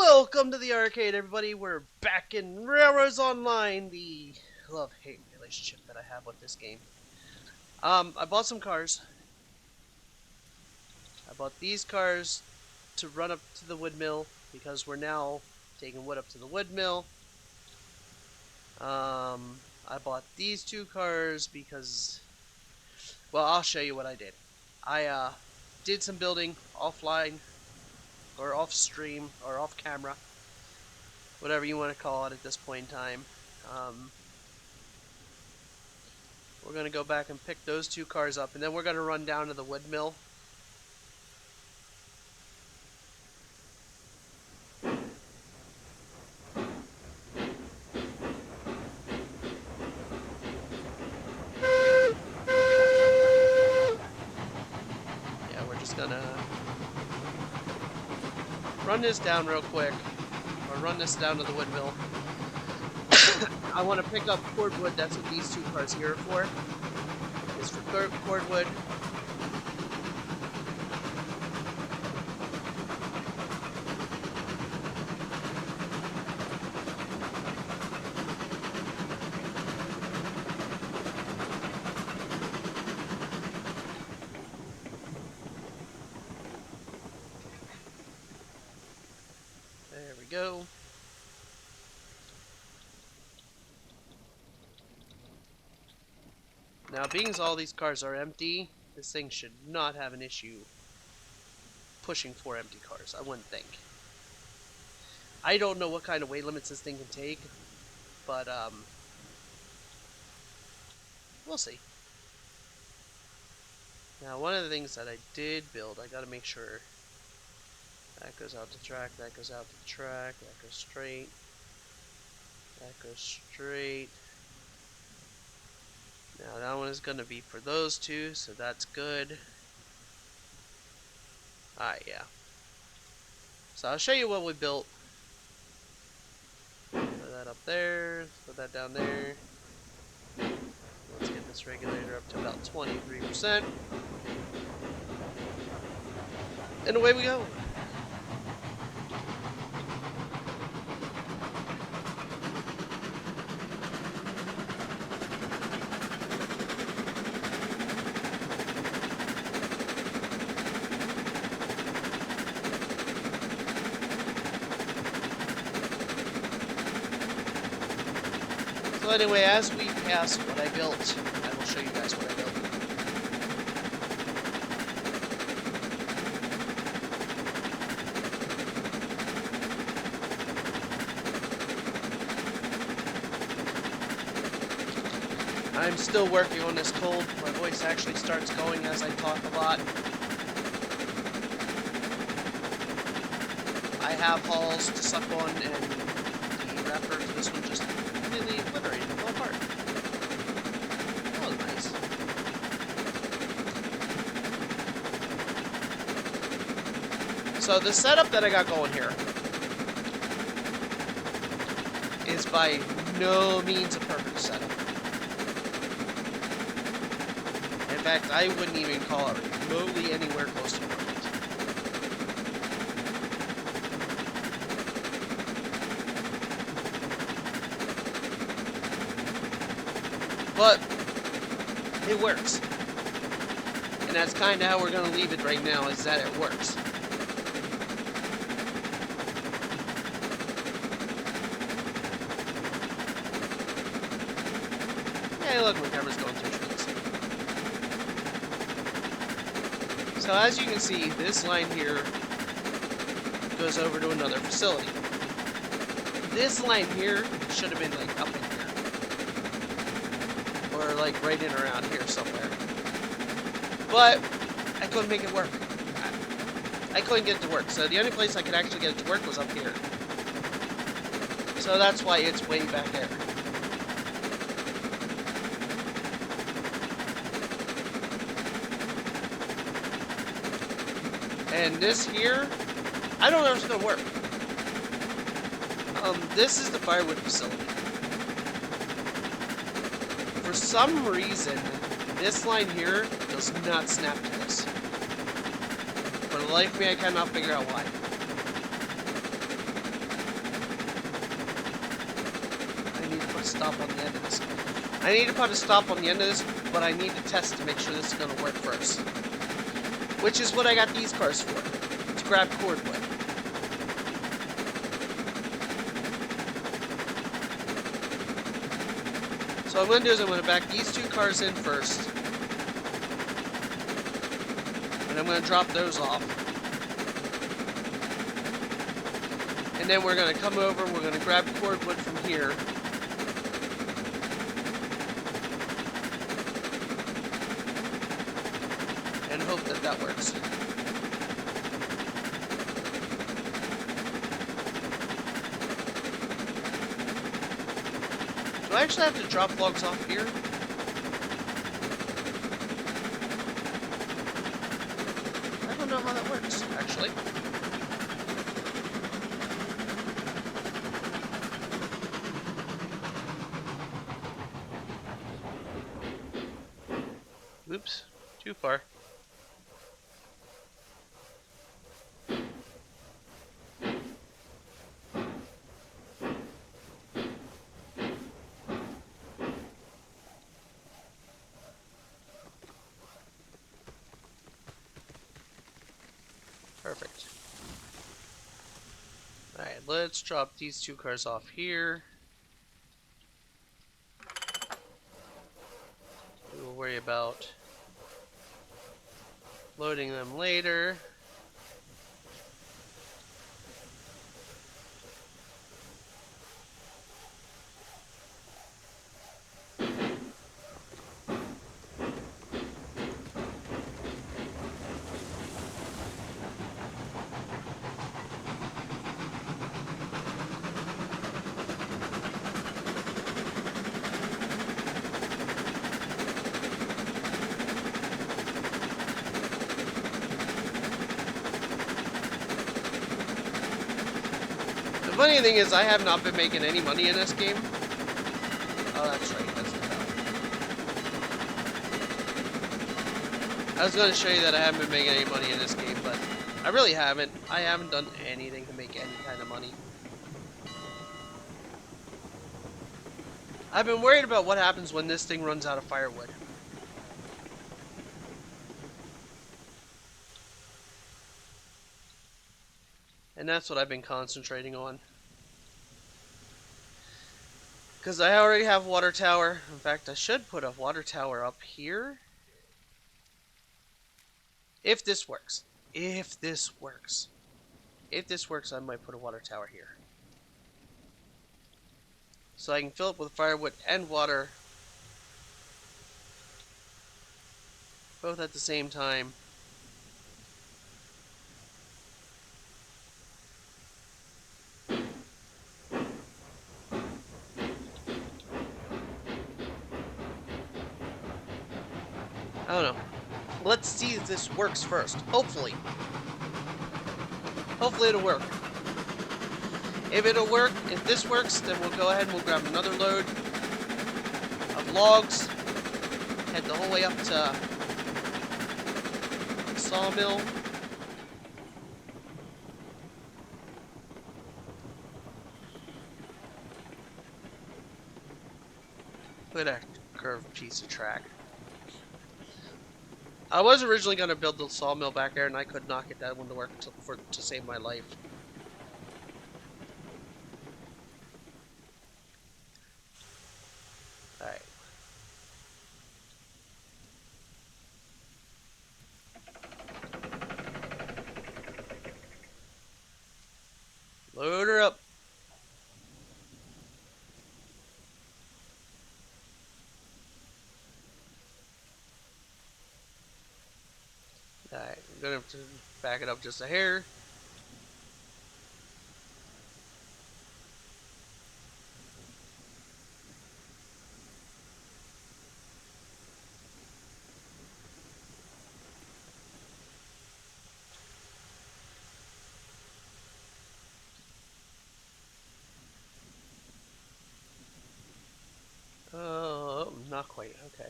Welcome to the arcade, everybody. We're back in Railroads Online, the love-hate relationship that I have with this game. I bought some cars. I bought these cars to run up to the wood mill because we're now taking wood up to the wood mill. I bought these two cars because, well, I'll show you what I did. I did some building offline, or off stream, or off camera, whatever you want to call it at this point in time. We're going to go back and pick those two cars up, and then we're going to run down to the wood mill. Yeah, we're just going to run this down real quick, or run this down to the wood mill. I want to pick up cordwood. That's what these two cars here are for. It's for cordwood. There we go. Now, being as all these cars are empty, this thing should not have an issue pushing 4 empty cars, I wouldn't think. I don't know what kind of weight limits this thing can take, but we'll see. Now, one of the things that I did build, I gotta make sure that goes out the track, that goes out the track, that goes straight, that goes straight. Now that one is going to be for those two, so that's good. Alright, yeah. So I'll show you what we built. Put that up there, put that down there. Let's get this regulator up to about 23%. And away we go. So anyway, as we pass what I built, I will show you guys what I built. I'm still working on this cold. My voice actually starts going as I talk a lot. I have halls to suck on, and the wrapper to this one just completely obliterated, fell apart. That was nice. So the setup that I got going here is by no means a perfect setup. In fact, I wouldn't even call it remotely anywhere close to perfect. But it works. And that's kind of how we're going to leave it right now, is that it works. Hey, look, my camera's going through trees. So as you can see, this line here goes over to another facility. This line here should have been like up in here. Or like right in around here somewhere. But I couldn't make it work. I couldn't get it to work. So the only place I could actually get it to work was up here. So that's why it's way back there. And this here, I don't know if it's gonna work. This is the firewood facility. For some reason, this line here does not snap to this. For the life of me, I cannot figure out why. a stop on the end of this. I need to put a stop on the end of this, but I need to test to make sure this is going to work first. Which is what I got these cars for, to grab cordwood. So what I'm going to do is I'm going to back these two cars in first. And I'm going to drop those off. And then we're going to come over, we're going to grab cordwood from here. And hope that that works. Do I actually have to drop logs off here? I don't know how that works, actually. Oops, too far. Perfect. Alright, let's drop these two cars off here. We'll worry about loading them later. The funny thing is, I have not been making any money in this game. Oh, that's right. That's the bell. I was going to show you that I haven't been making any money in this game, but I really haven't. I haven't done anything to make any kind of money. I've been worried about what happens when this thing runs out of firewood. And that's what I've been concentrating on. Because I already have a water tower. In fact, I should put a water tower up here. If this works. If this works. If this works, I might put a water tower here. So I can fill it with firewood and water. Both at the same time. I don't know. Let's see if this works first. Hopefully. Hopefully it'll work. If it'll work, if this works, then we'll go ahead and we'll grab another load of logs. Head the whole way up to the sawmill. Look at that curved piece of track. I was originally going to build the sawmill back there, and I could not get that one to work to save my life. Alright. Load her up. Alright, I'm gonna have to back it up just a hair. Oh, not quite, okay.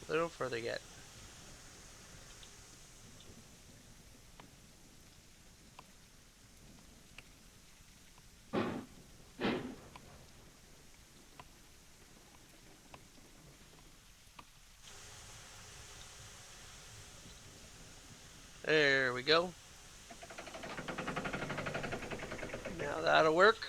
A little further yet. There we go. Now that'll work.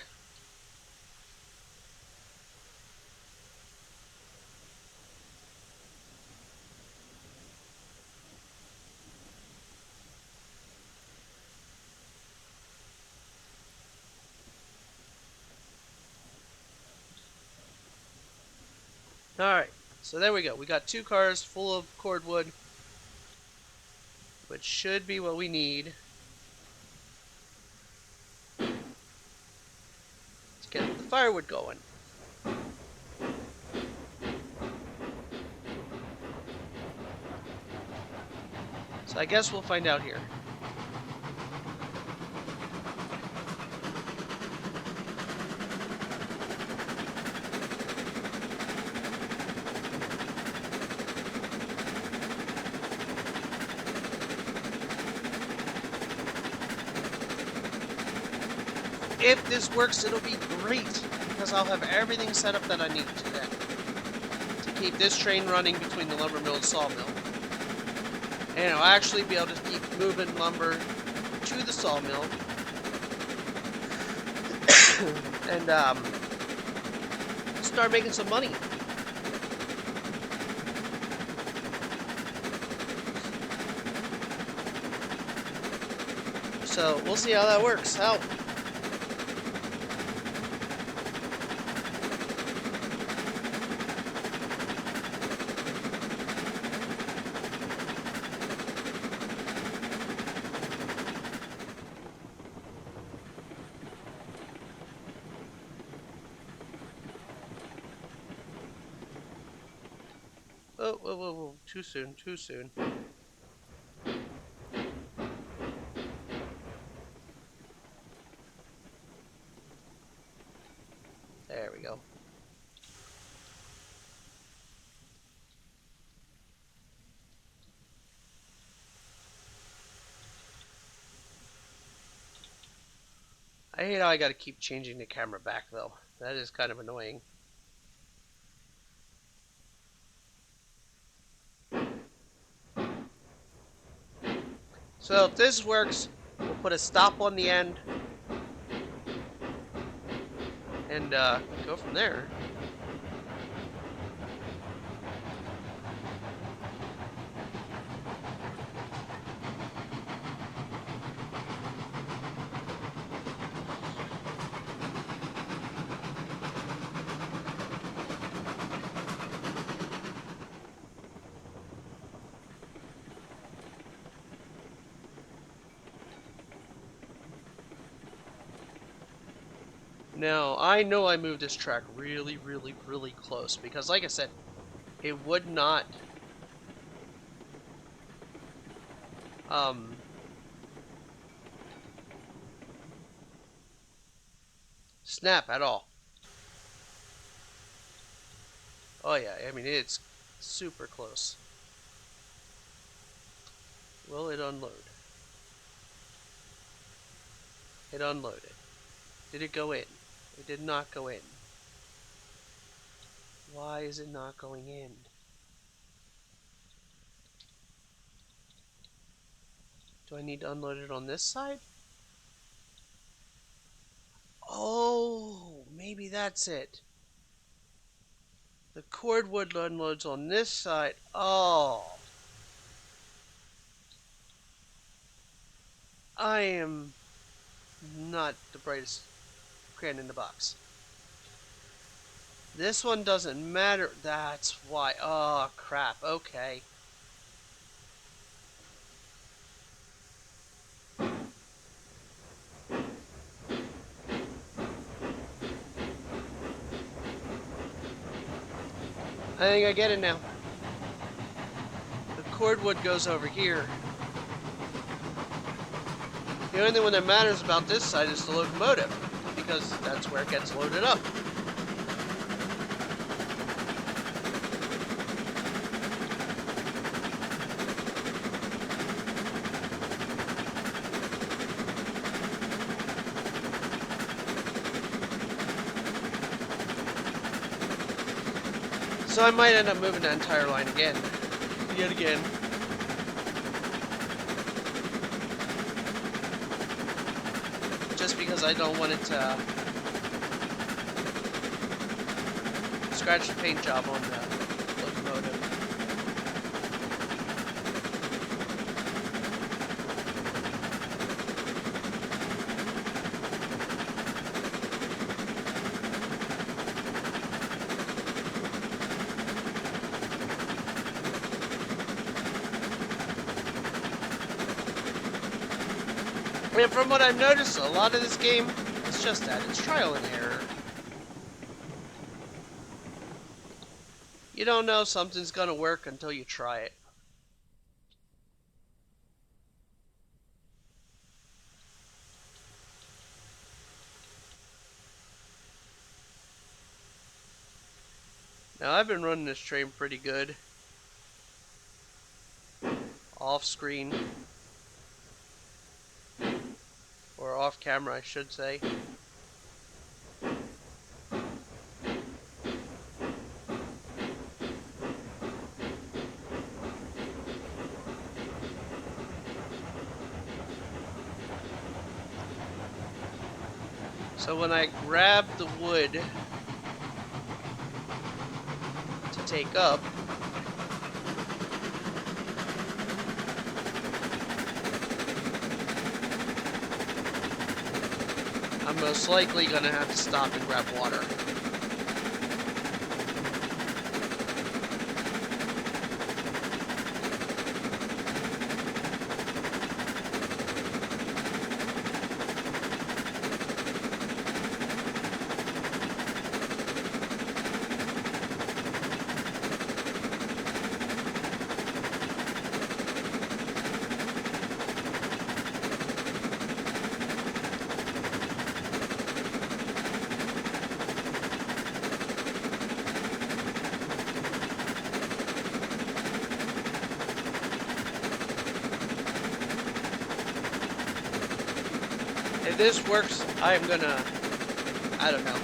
Alright, so there we go. We got 2 cars full of cordwood, which should be what we need to get the firewood going. So I guess we'll find out here. If this works, it'll be great, because I'll have everything set up that I need to keep this train running between the lumber mill and sawmill. And I'll actually be able to keep moving lumber to the sawmill. And start making some money. So we'll see how that works out. Oh, whoa, whoa, whoa. Too soon, too soon. There we go. I hate how I gotta keep changing the camera back, though. That is kind of annoying. So if this works, we'll put a stop on the end and go from there. Now, I know I moved this track really, really, really close because, like I said, it would not snap at all. Oh yeah, I mean, it's super close. Will it unload? It unloaded. Did it go in? It did not go in. Why is it not going in? Do I need to unload it on this side? Oh, maybe that's it. The cordwood unloads on this side. Oh. I am not the brightest crayon in the box. This one doesn't matter. That's why. Oh, crap. Okay. I think I get it now. The cordwood goes over here. The only one that matters about this side is the locomotive, because that's where it gets loaded up. So I might end up moving that entire line again. Yet again. because I don't want it to scratch the paint job on the locomotive. And from what I've noticed, a lot of this game, it's just that. It's trial and error. You don't know something's gonna work until you try it. Now, I've been running this train pretty good. Off screen. Or off camera, I should say. So when I grab the wood to take up, I'm most likely gonna have to stop and grab water. If this works, I'm gonna, I don't know.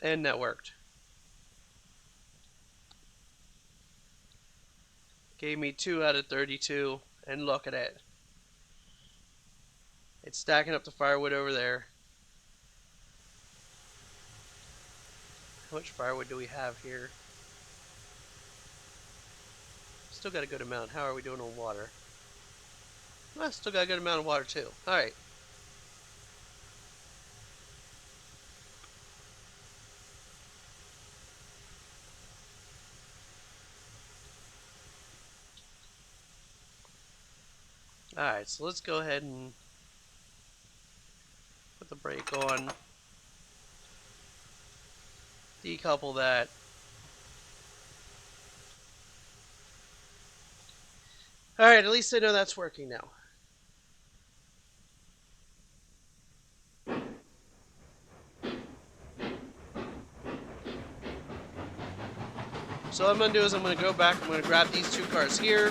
And that worked. Gave me 2 out of 32, and look at it. It's stacking up the firewood over there. How much firewood do we have here? Still got a good amount. How are we doing on water? Well, still got a good amount of water too. Alright. Alright, so let's go ahead and put the brake on. Decouple that. Alright, at least I know that's working now. So what I'm going to do is I'm going to go back, I'm going to grab these 2 cars here.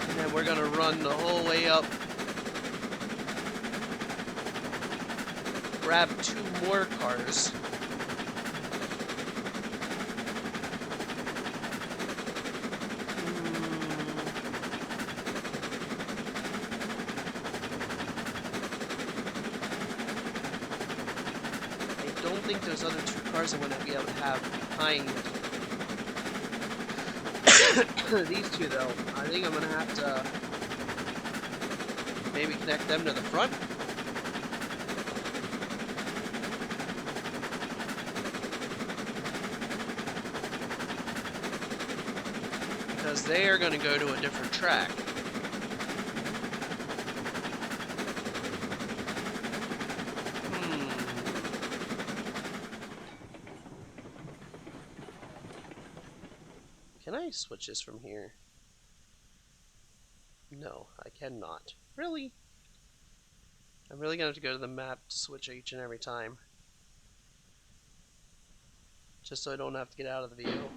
And then we're going to run the whole way up. Grab 2 more cars. I don't think those other 2 cars I'm going to be able to have behind these 2 though. I think I'm going to have to maybe connect them to the front. Because they are going to go to a different track. Can I switch this from here? No, I cannot. Really? I'm really going to have to go to the map to switch each and every time. Just so I don't have to get out of the view.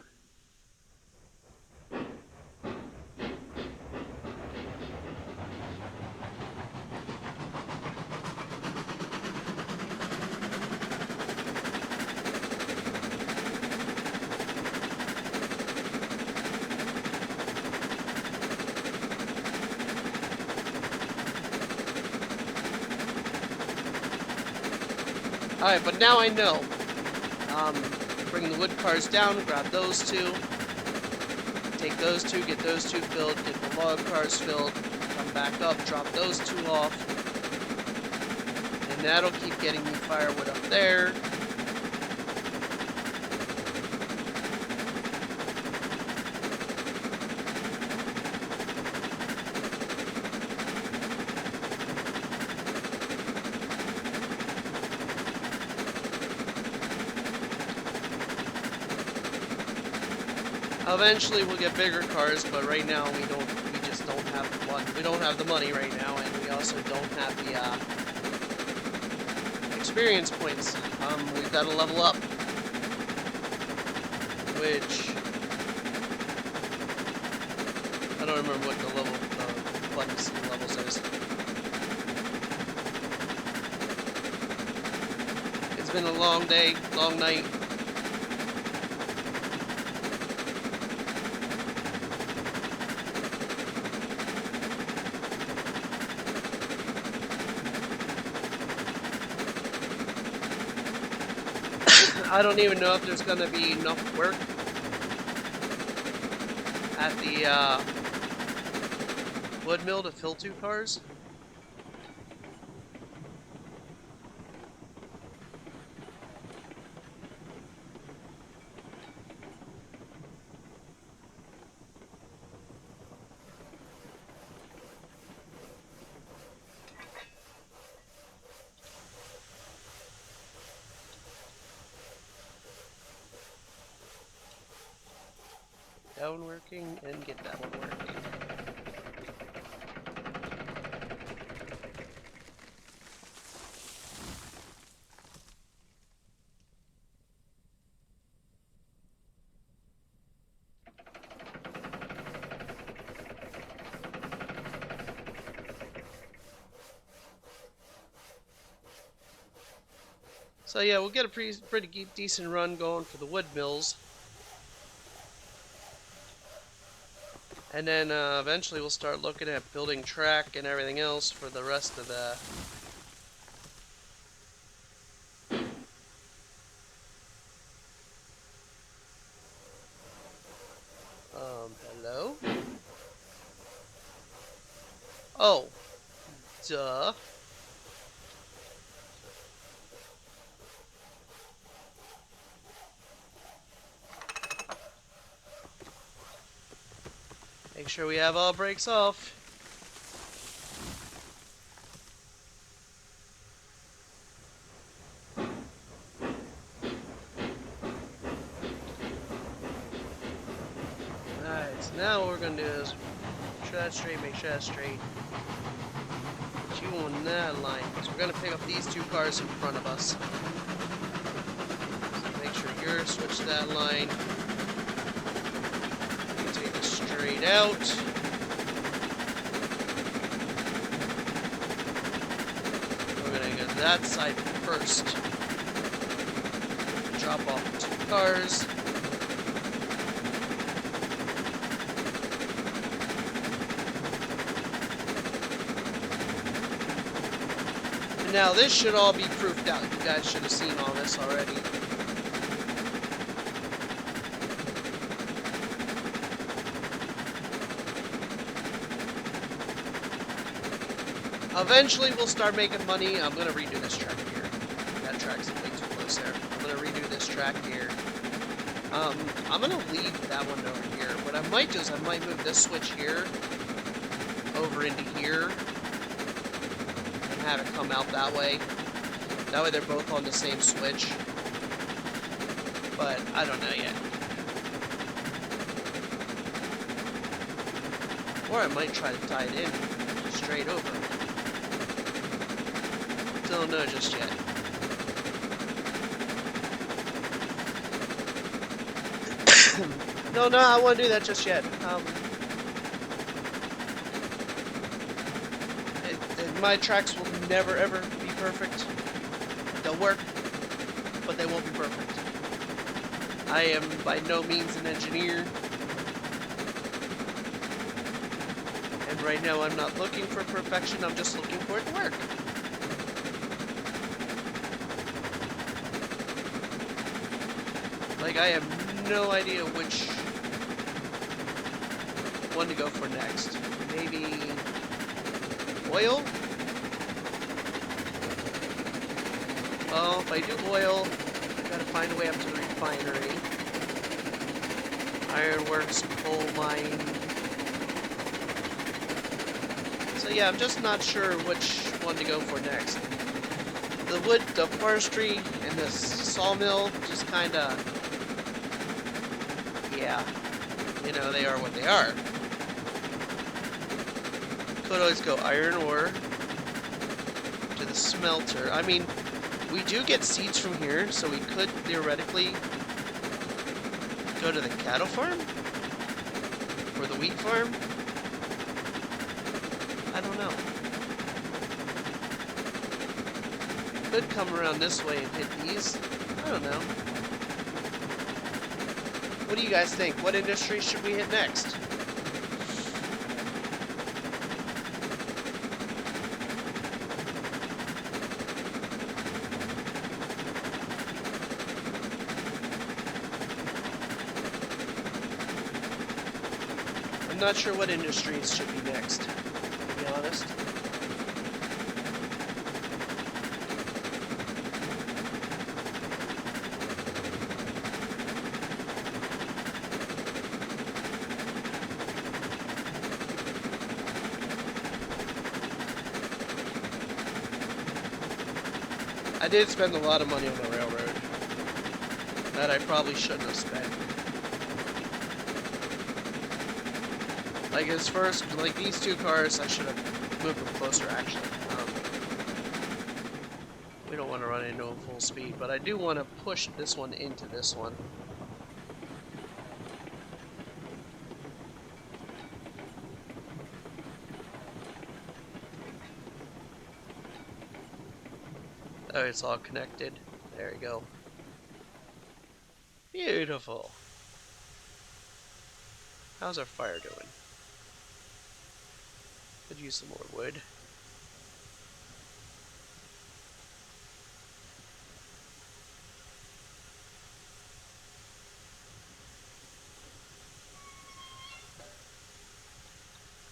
Alright, but now I know. Bring the wood cars down, grab those two. Take those two, get those two filled, get the log cars filled, come back up, drop those two off. And that'll keep getting me firewood up there. Eventually we'll get bigger cars, but right now we just don't have the money. We don't have the money right now, and we also don't have the experience points. We've got to level up, which I don't remember what the button to see the level says. It's been a long day, long night. I don't even know if there's going to be enough work at the wood mill to fill 2 cars. That one working, and get that one working. So yeah, we'll get a pretty decent run going for the wood mills. And then eventually we'll start looking at building track and everything else for the rest of the... hello? Oh. Duh. Make sure we have all brakes off. Alright, so now what we're going to do is make sure that's straight, make sure that's straight. Put you on that line. So we're going to pick up these 2 cars in front of us. So make sure you're switch that line. Take it straight out. We're going to go to that side first. Drop off 2 cars. And now this should all be proofed out. You guys should have seen all this already. Eventually, we'll start making money. I'm going to redo this track here. That track's way too close there. I'm going to redo this track here. I'm going to leave that one over here. What I might do is I might move this switch here over into here and have it come out that way. That way they're both on the same switch. But I don't know yet. Or I might try to tie it in straight over. Don't know just yet. No, I don't want to do that just yet. My tracks will never ever be perfect. They'll work, but they won't be perfect. I am by no means an engineer. And right now I'm not looking for perfection, I'm just looking for it to work. Like, I have no idea which one to go for next. Maybe oil? Well, if I do oil, I gotta find a way up to the refinery. Ironworks, coal mine. So yeah, I'm just not sure which one to go for next. The wood, the forestry, and the sawmill just kinda, yeah, you know, they are what they are. Could always go iron ore to the smelter. I mean, we do get seeds from here, so we could theoretically go to the cattle farm? Or the wheat farm? I don't know. Could come around this way and hit these. I don't know. What do you guys think? What industry should we hit next? I'm not sure what industries should be next, to be honest. I did spend a lot of money on the railroad that I probably shouldn't have spent. Like as first, like these two cars, I should have moved them closer actually. We don't want to run into them full speed, but I do want to push this one into this one. Oh, it's all connected. There you go. Beautiful. How's our fire doing? Could use some more wood.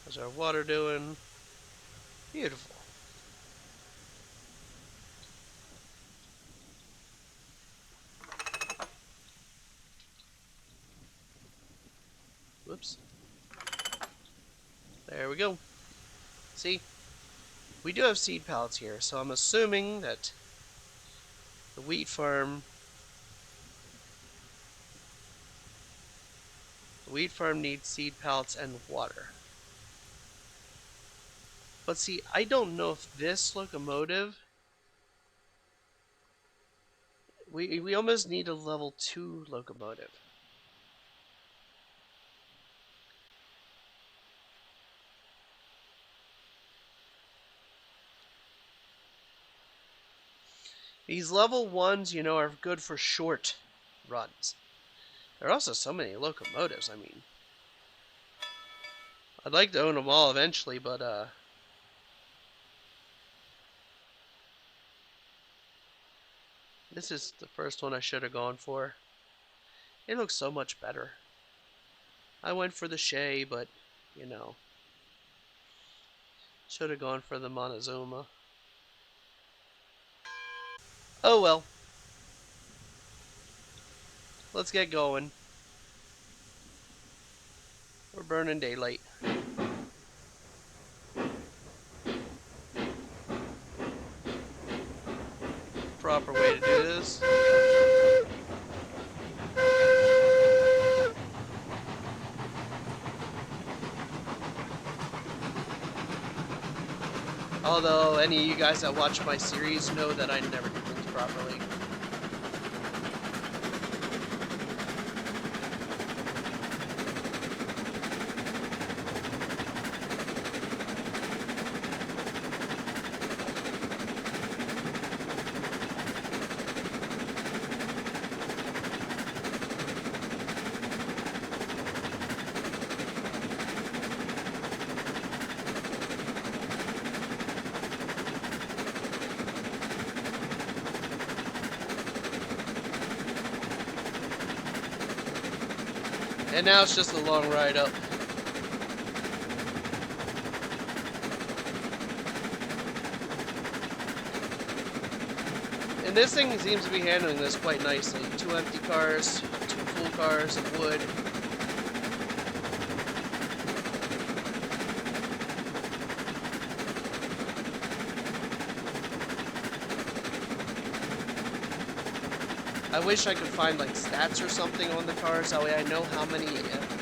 How's our water doing? Beautiful. Whoops. There we go. See? We do have seed pallets here, so I'm assuming that the wheat farm needs seed pallets and water. But see, I don't know if this locomotive, we almost need a level 2 locomotive. These level 1s, you know, are good for short runs. There are also so many locomotives, I mean. I'd like to own them all eventually, but, this is the first one I should have gone for. It looks so much better. I went for the Shea, but, you know, should have gone for the Montezuma. Oh well. Let's get going. We're burning daylight. Proper way to do this. Although any of you guys that watch my series know that I never do things properly. And now it's just a long ride up. And this thing seems to be handling this quite nicely. 2 empty cars, 2 full cars of wood. I wish I could find like stats or something on the cars, that way I know how many,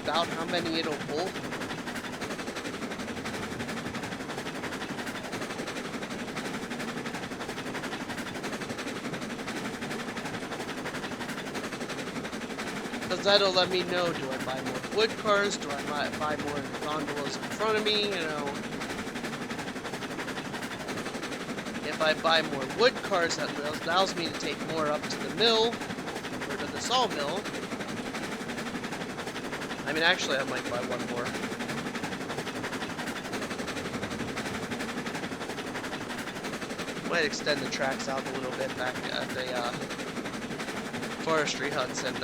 about how many it'll pull. Because that'll let me know, do I buy more wood cars, do I buy more of the gondolas in front of me, you know. If I buy more wood cars, that allows me to take more up to the mill, or to the sawmill. I mean, actually, I might buy one more. Might extend the tracks out a little bit back at the forestry huts and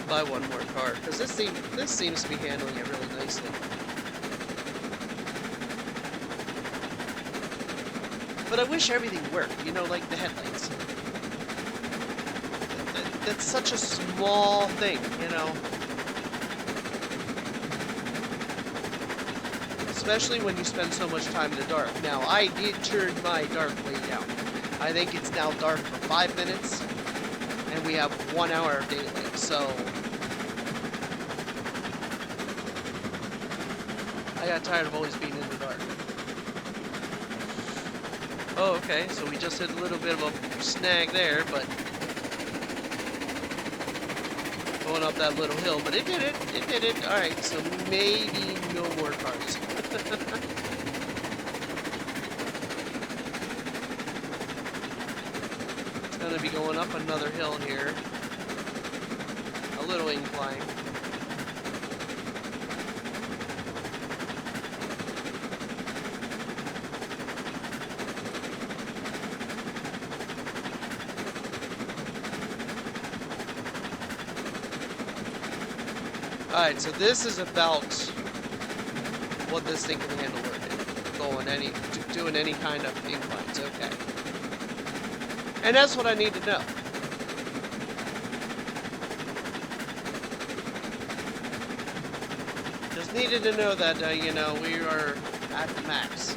buy one more car, because this seems to be handling it really nicely. But I wish everything worked, you know, like the headlights. That's such a small thing, you know. Especially when you spend so much time in the dark. Now, I did turn my dark way down. I think it's now dark for 5 minutes, and we have 1 hour of daylight, so I got tired of always being in the dark. Oh, okay, so we just hit a little bit of a snag there, but going up that little hill, but it did it. Alright, so maybe no more cars. It's gonna be going up another hill here. A little incline. Alright, so this is about what this thing can handle doing any kind of inclines, okay. And that's what I need to know. Just needed to know that, you know, we are at the max.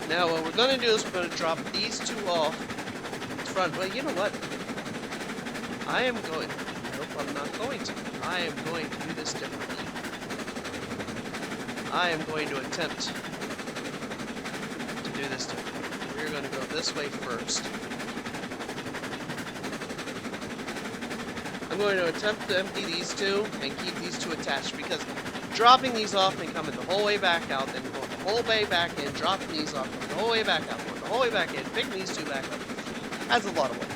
Now what we're going to do is we're going to drop these two off front. Well, you know what? I am going... Nope, I'm not going to. I am going to do this differently. I am going to attempt to do this differently. We're going to go this way first. I'm going to attempt to empty these two and keep these two attached, because dropping these off and coming the whole way back out, then going the whole way back in, dropping these off, going the whole way back out, going the whole way back in, picking these two back up, that's a lot of work.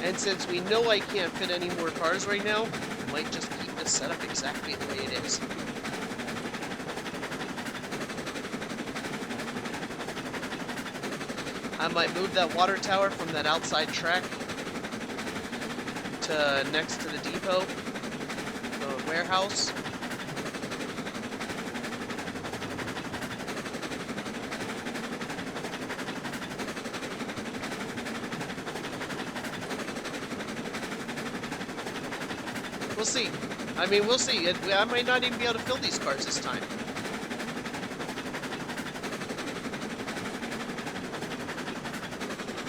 And since we know I can't fit any more cars right now, I might just keep this setup exactly the way it is. I might move that water tower from that outside track to next to the depot, the warehouse. We'll see. I mean, we'll see. I might not even be able to fill these cars this time.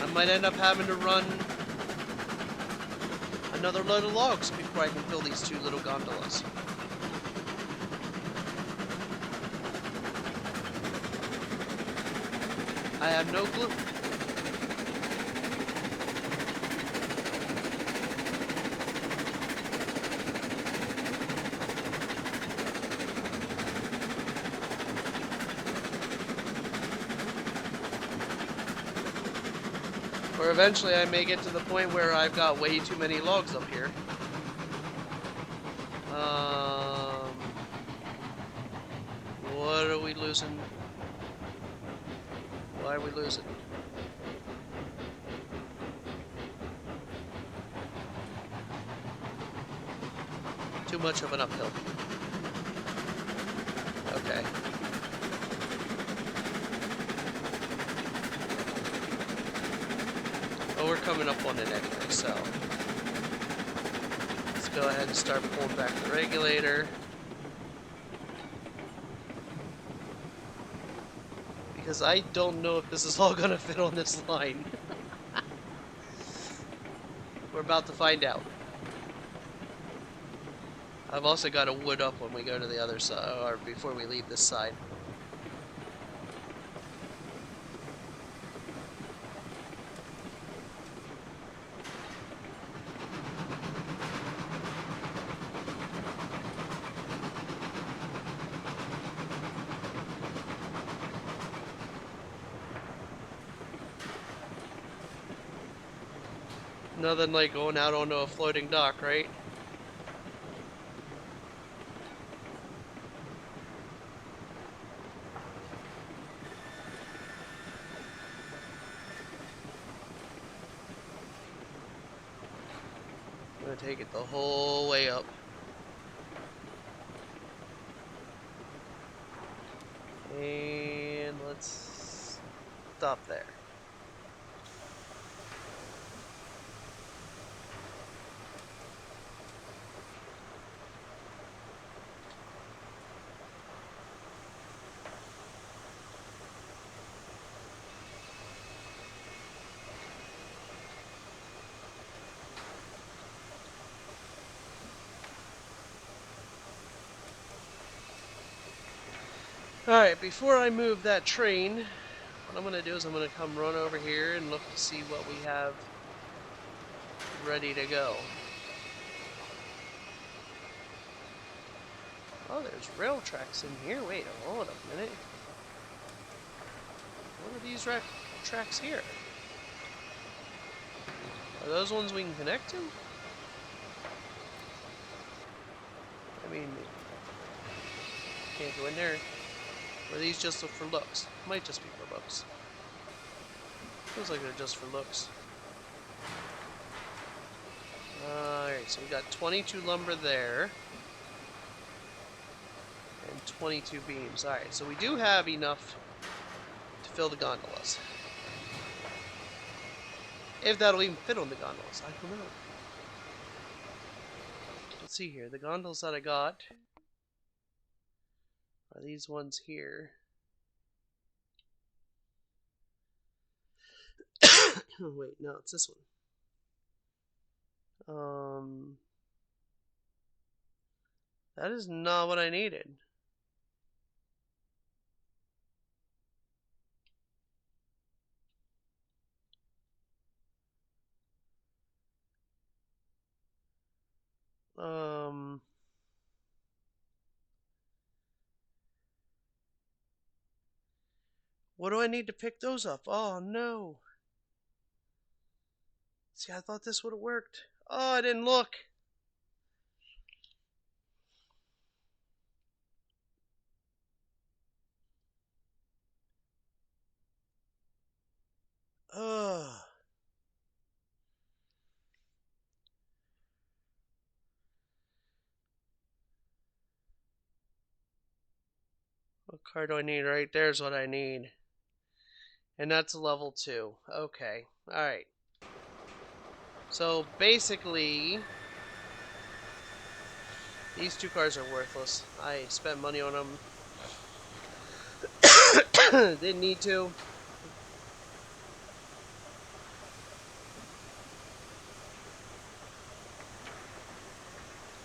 I might end up having to run another load of logs before I can fill these two little gondolas. I have no clue. Or eventually I may get to the point where I've got way too many logs up here. What are we losing? Why are we losing? Too much of an uphill. Okay. Well, we're coming up on it anyway, so let's go ahead and start pulling back the regulator. Because I don't know if this is all gonna fit on this line. We're about to find out. I've also got to wood up when we go to the other side, or before we leave this side. Nothing like going out onto a floating dock, right? I'm gonna take it the whole way up. And let's stop there. Alright, before I move that train, what I'm gonna do is I'm gonna come run over here and look to see what we have ready to go. Oh, there's rail tracks in here. Wait, hold a minute. What are these tracks here? Are those ones we can connect to? I mean, can't go in there. Or are these just for looks? Might just be for looks. Feels like they're just for looks. Alright, so we got 22 lumber there. And 22 beams. Alright, so we do have enough to fill the gondolas. If that'll even fit on the gondolas, I don't know. Let's see here. The gondolas that I got are these ones here. Wait, no, it's this one. That is not what I needed. What do I need to pick those up? Oh, no. See, I thought this would have worked. Oh, I didn't look. Ugh. What card do I need? Right there's what I need. And that's level 2. Okay. Alright. So basically, these 2 cars are worthless. I spent money on them. Didn't need to.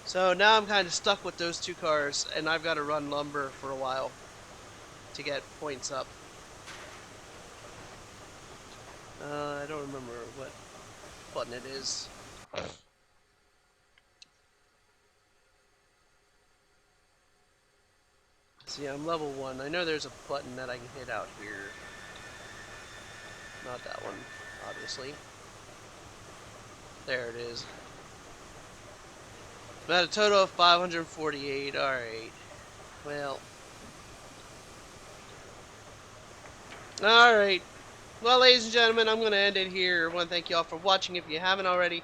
So now I'm kind of stuck with those 2 cars, and I've got to run lumber for a while to get points up. I don't remember what button it is. See, I'm level 1. I know there's a button that I can hit out here. Not that one. obviously. There it is. About a total of 548. Alright. Well. Alright. Well, ladies and gentlemen, I'm going to end it here. I want to thank you all for watching. If you haven't already,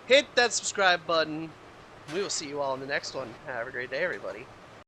hit that subscribe button. We will see you all in the next one. Have a great day, everybody.